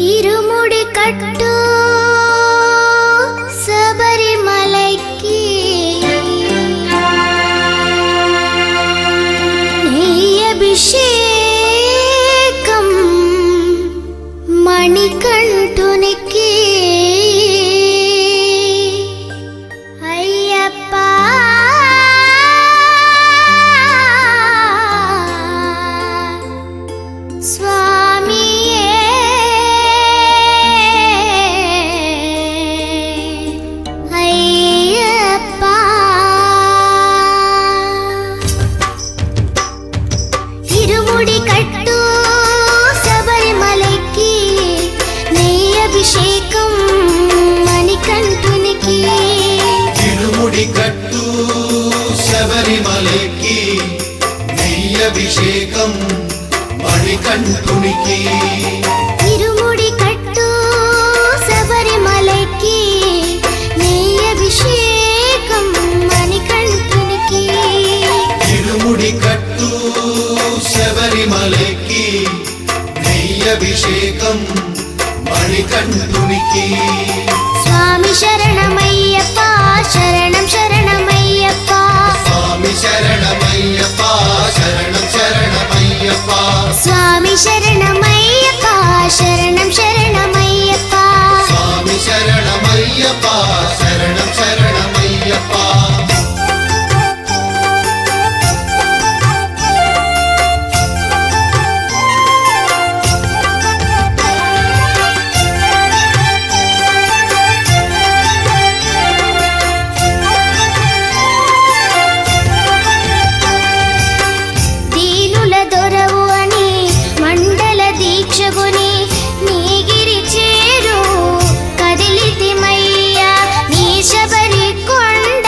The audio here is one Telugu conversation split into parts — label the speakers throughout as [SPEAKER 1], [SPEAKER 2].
[SPEAKER 1] ఇరుముడి కట్టు శబరిమలైకి నెయ్యభిషేకం మణికంఠునికి అయ్యప్ప స్వామియే అయ్యప్ప ఇరుముడి కట్టు శబరిమలైకి నెయ్యభిషేకం మణికంఠునికి
[SPEAKER 2] ఇరుముడి కట్టు శబరిమలైకి నెయ్యభిషేకం మణికంఠునికి
[SPEAKER 1] ఇరుముడి కట్టు శబరిమలైకి నెయ్యభిషేకం మణికంఠునికి
[SPEAKER 2] ఇరుముడి కట్టు శబరిమలైకి నెయ్యభిషేకం మణికంఠునికి
[SPEAKER 1] స్వామి శరణమయ్యప్ప శరణం శరణమయ్యప్ప
[SPEAKER 2] స్వామి శరణమయ్యప్ప శరణం శరణమయ్యప్ప
[SPEAKER 1] స్వామి శరణమయ్యప్ప శరణం శరణమయ్యప్ప
[SPEAKER 2] స్వామి శరణమయ్యప్ప శరణం శరణమయ్యప్ప
[SPEAKER 1] దీనుల దొరవు అని మండల దీక్షగుని నీగిరి చేరు కదిలితిమయ్యా నీ శబరి కొండ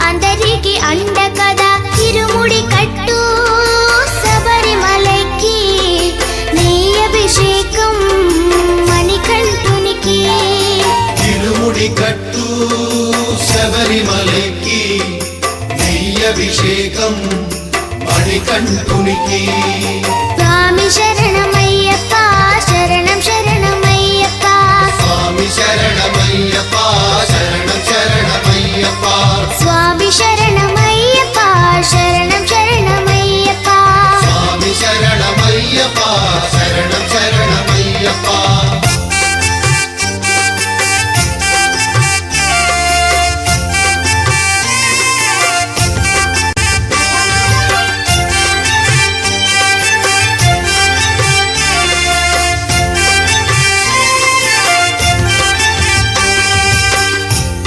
[SPEAKER 1] అందరికి అండ కదా ఇరుముడి కట్టు శబరిమలైకి నెయ్యభిషేకం మణికంఠునికి
[SPEAKER 2] ఇరుముడి కట్టు శబరిమలైకి నెయ్యభిషేకం మణికంఠునికి
[SPEAKER 1] స్వామి శరణమయ్యప్ప శరణం శరణమయ్యప్ప
[SPEAKER 2] స్వామి శరణమయ్యప్ప శరణం శరణమయ్యప్ప
[SPEAKER 1] స్వామి శరణమయ్యప్ప శరణం శరణమయ్యప్ప
[SPEAKER 2] స్వామి శరణమయ్యప్ప శరణం శరణమయ్యప్ప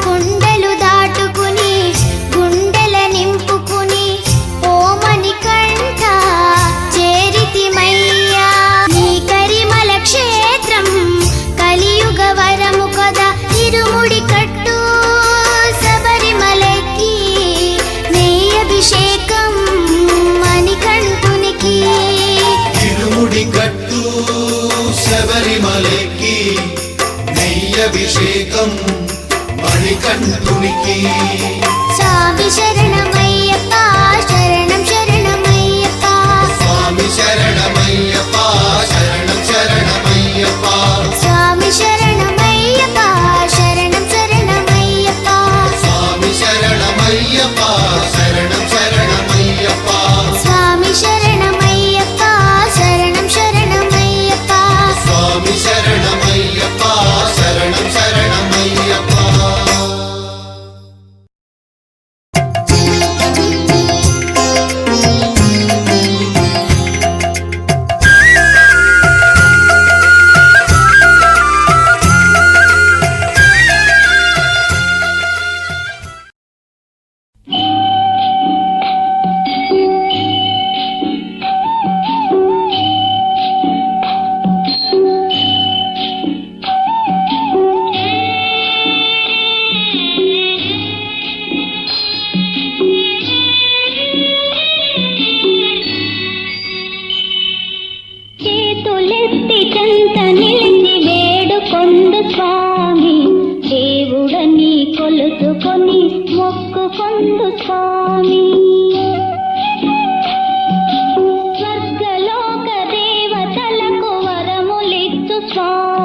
[SPEAKER 1] కొండలు దాటుకుని గుండెల నింపుకుని ఓ మణికంఠ చేరితిమయ్యా నీ కరిమల క్షేత్రం కలియుగ వరము కదా ఇరుముడి కట్టు శబరిమలైకి నెయ్యభిషేకం మణికంఠునికి
[SPEAKER 2] ఇరుముడి కట్టు శబరిమలైకి నెయ్యభిషేకం మణికంఠునికి
[SPEAKER 1] స్వామి శరణమయ్యప్ప శరణం శరణమయ్యప్ప
[SPEAKER 2] స్వామి శరణమయ్యప్ప శరణం శరణమయ్యప్ప
[SPEAKER 1] స్వామి శరణమయ్యప్ప శరణం శరణమయ్యప్ప
[SPEAKER 2] స్వామి శరణమయ్యప్ప శరణం శరణమయ్యప్ప
[SPEAKER 1] స్వామి శరణమయ్యప్ప శరణం శరణమయ్యప్ప
[SPEAKER 2] స్వామి శరణమయ్యప్ప శరణం శరణమయ్యప్ప
[SPEAKER 3] కొలుచుకొని మొక్కుకొందు స్వామి. స్వర్గలోక దేవతలకు వరములిచ్చు స్వామి.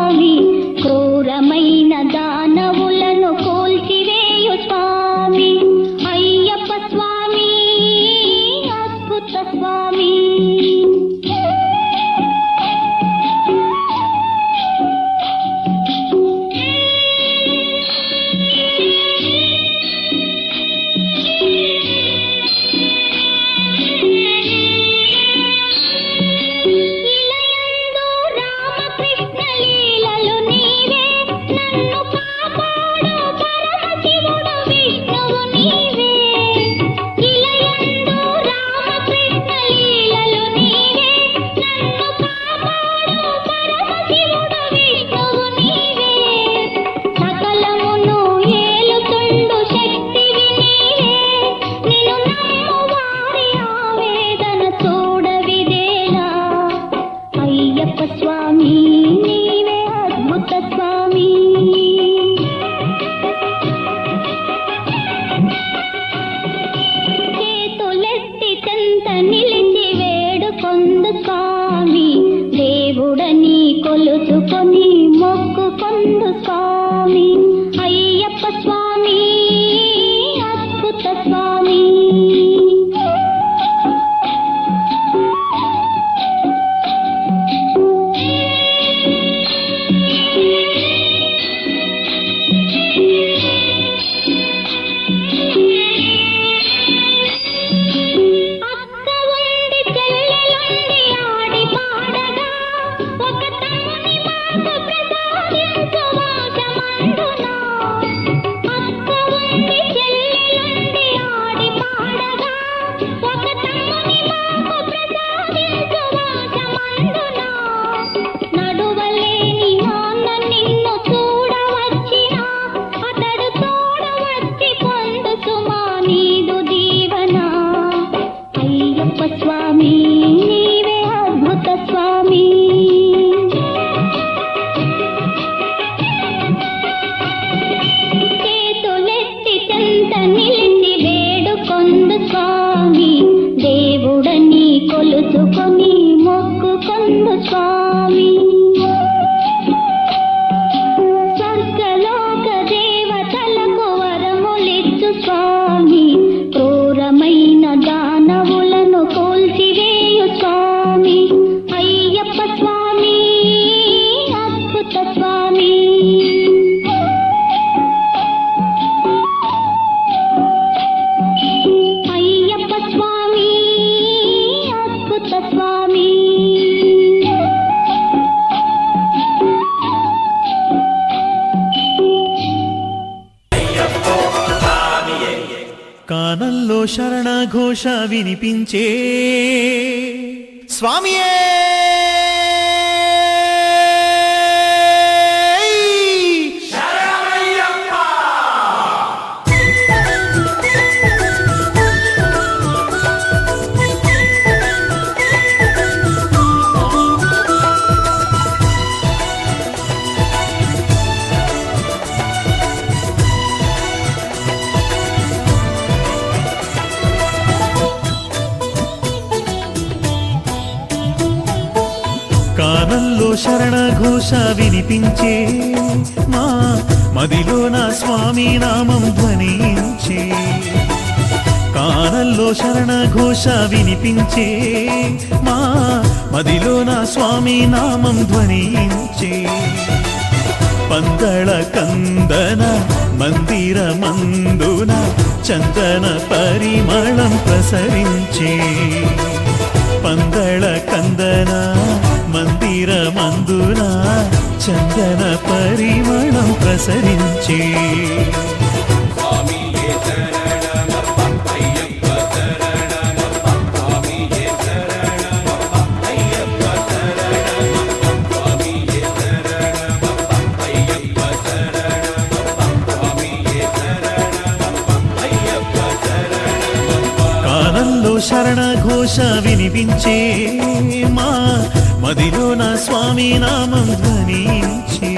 [SPEAKER 3] అయ్యప్ప స్వామి నీవే అద్భుత స్వామి. చేతులెత్తి చెంత నిలిచి వేడుకొందు స్వామి, దేవుడని కొలుచుకొని మొక్కుకొందు స్వామి. అయ్యప్ప స్వామి అద్భుత స్వామి. స్వామి నీవే అద్భుత స్వామి. చేతులెత్తి చెంత నిలిచి వేడుకొందు స్వామి, దేవుడని కొలుచుకొని మొక్కుకొందు స్వామి. స్వర్గలోక దేవతలకు వరములిచ్చు స్వామి, క్రూరమైన దానవులను కూల్చివేయు స్వామి. అయ్యప్ప స్వామి అద్భుత స్వామి. అయ్యప్ప స్వామి అద్భుత స్వామి.
[SPEAKER 4] కానంలో శరణ ఘోష వినిపించే స్వామియే. కానంలో శరణ ఘోష వినిపించే మా మదిలో నా స్వామి నామం ధ్వనించే. కానంలో శరణ ఘోష వినిపించే మా మదిలో నా స్వామి నామం ధ్వనించే. పందళ కందన మందిర మందున చందన పరిమళం ప్రసరించే. పందళ కందన మందిర మందున చందన పరిమళం ప్రసరించే. కానంలో శరణ ఘోష వినిపించే మా మదిలో నా స్వామి నామం ధ్వనించే.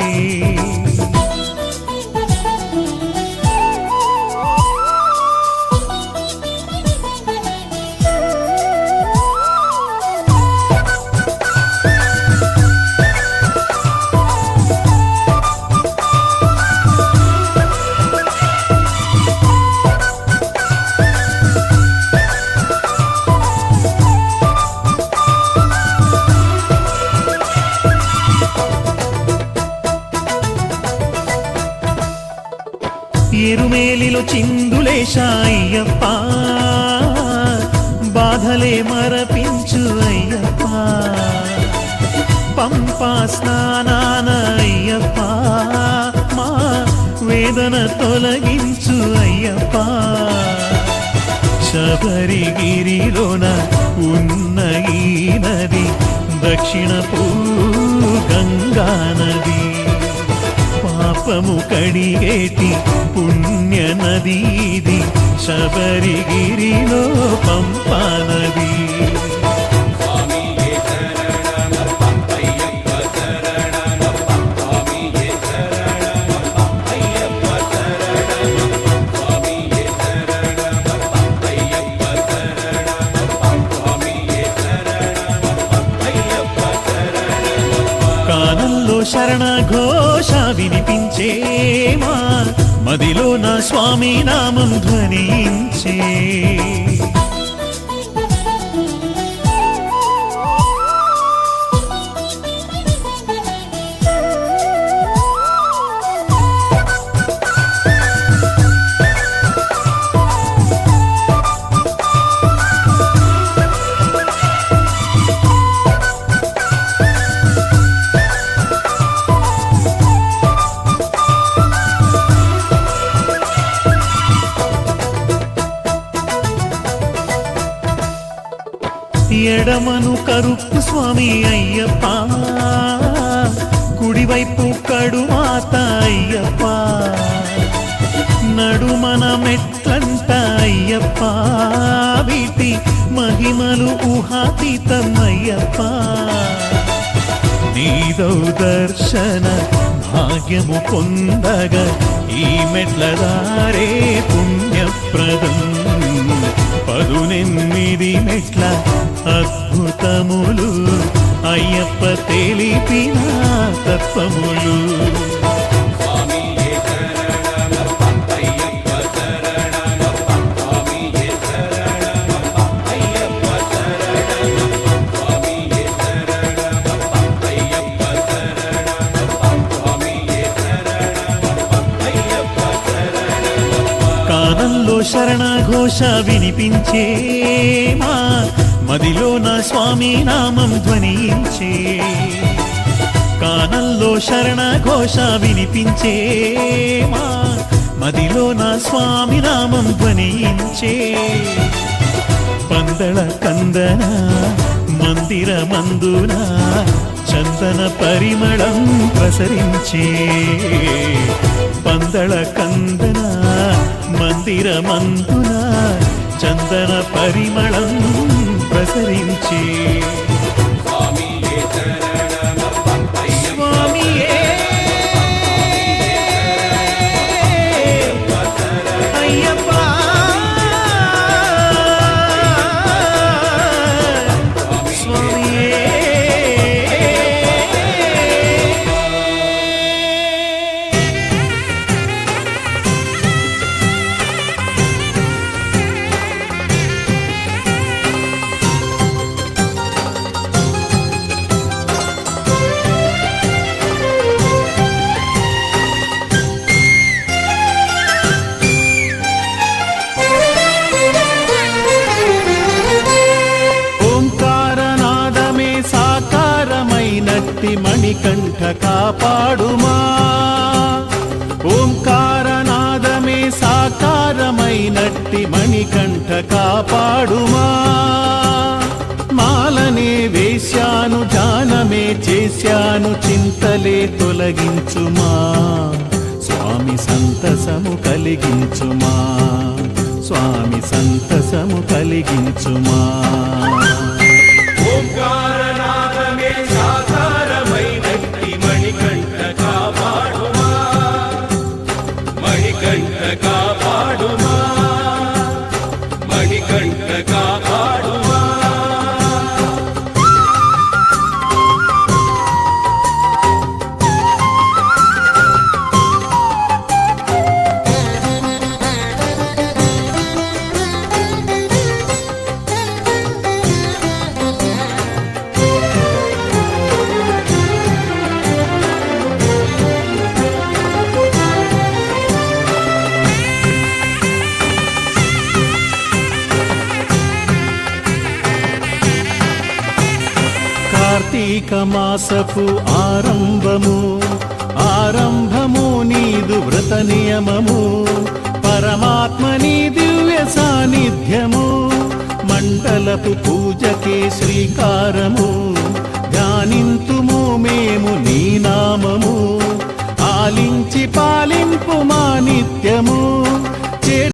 [SPEAKER 4] ఎరుమేలిలో చిందులేశా అయ్యప్ప, బాధలే మరపించు అయ్యప్ప. పంపా స్నానాన అయ్యప్ప, మా వేదన తొలగించు అయ్యప్ప. శబరిగిరిలోన ఉన్న ఈ నది దక్షిణపు గంగా నది. పాపము కడిగేటి పుణ్య నది ఇది, శబరిగిరిలో పంపా నది. శరణ ఘోష వినిపించేమా మదిలో నా స్వామి నామం ధ్వనించే ఎడమను కరుప్పు స్వామి అయ్యప్ప కుడివైపు కడుమాత అయ్యప్ప నడుమన మెట్లంట అయ్యప్ప వీటి మహిమలు ఊహాతీతం అయ్యప్ప నీదౌ దర్శన భాగ్యము పొందగా ఈ మెట్ల దారే పుణ్యప్రదం 18 మెట్ల అద్భుతములు అయ్యప్ప తెలిపిన తత్వములు కానంలో శరణ ఘోష వినిపించేమా మదిలో నా స్వామి నామం ధ్వనించే కానంలో శరణ ఘోష వినిపించేమా మదిలో నా స్వామి నామం ధ్వనించే పందళ కందన మందిర మందున చందన పరిమళం ప్రసరించే పందళ కందన మందిర మందున చందన పరిమళం ప్రసరించే స్వామియే అయ్యప్ప స్వామియే మణికంఠ కాపాడుమా ఓంకారనాదమే సాకారమైనట్టి మణికంఠ కాపాడుమా మాలనే వేశాను జానమే చేశాను చింతలే తొలగించుమా స్వామి సంతసము కలిగించుమా స్వామి సంతసము కలిగించుమా కార్తీక మాసపు ఆరంభము ఆరంభము నీదు వ్రత నియమము పరమాత్మ నీ దివ్య సాన్నిధ్యము మండలపు పూజకే శ్రీకారము ధ్యానింతుము మేము నీ